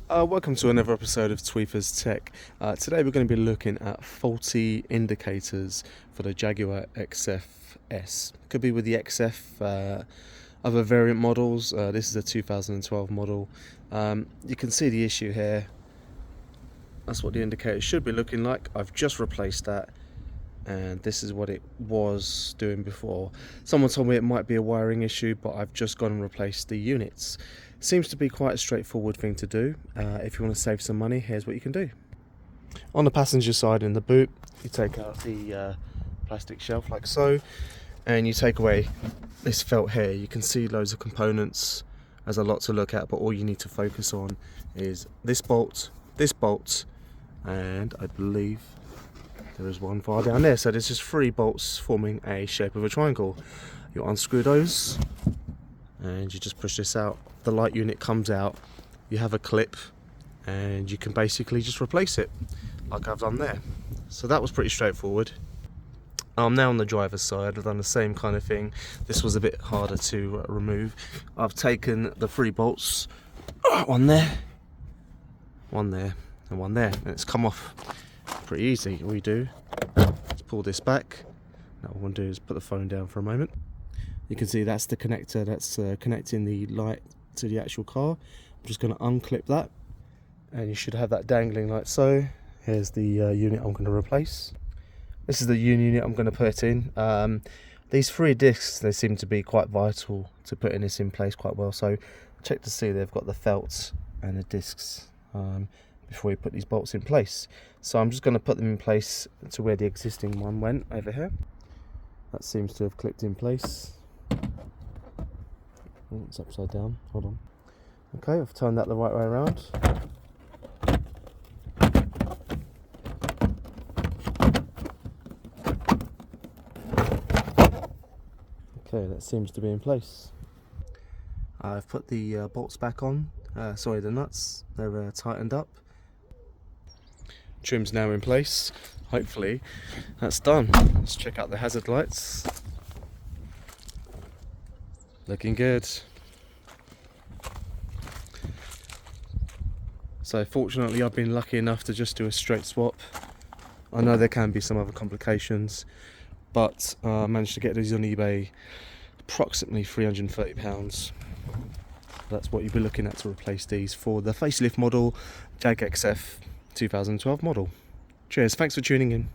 Welcome to another episode of Tweeter's Tech. Today we're going to be looking at faulty indicators for the Jaguar XF S. Could be with the XF, other variant models. This is a 2012 model. You can see the issue here. That's what the indicator should be looking like. I've just replaced that, and this is what it was doing before. Someone told me it might be a wiring issue, but I've just gone and replaced the units. Seems to be quite a straightforward thing to do. If you want to save some money, here's what you can do. On the passenger side in the boot, you take out the plastic shelf like so, and you take away this felt here. You can see loads of components. There's a lot to look at, but all you need to focus on is this bolt, and I believe there is one far down there. So there's just 3 bolts forming a shape of a triangle. You unscrew those and you just push this out. The light unit comes out, you have a clip, and you can basically just replace it like I've done there. So that was pretty straightforward. I'm now on the driver's side. I've done the same kind of thing. This was a bit harder to remove. I've taken the 3 bolts, one there, and one there, and it's come off pretty easy. All you do is pull this back. Now what I'm going to do is put the phone down for a moment. You can see that's the connector that's connecting the light to the actual car. I'm just going to unclip that, and you should have that dangling like so. Here's the unit I'm going to replace. This is the unit I'm going to put in. These 3 discs, they seem to be quite vital to putting this in place quite well. So check to see they've got the felts and the discs before you put these bolts in place. So I'm just going to put them in place to where the existing one went over here. That seems to have clicked in place. Oh, it's upside down. Hold on. Okay, I've turned that the right way around. Okay, that seems to be in place. I've put the bolts back on. Sorry, the nuts. They're tightened up. Trim's now in place. Hopefully, that's done. Let's check out the hazard lights. Looking good. So fortunately I've been lucky enough to just do a straight swap. I know there can be some other complications, but I managed to get these on eBay, approximately £330. That's what you'll be looking at to replace these for the facelift model Jag XF 2012 model. Cheers, thanks for tuning in.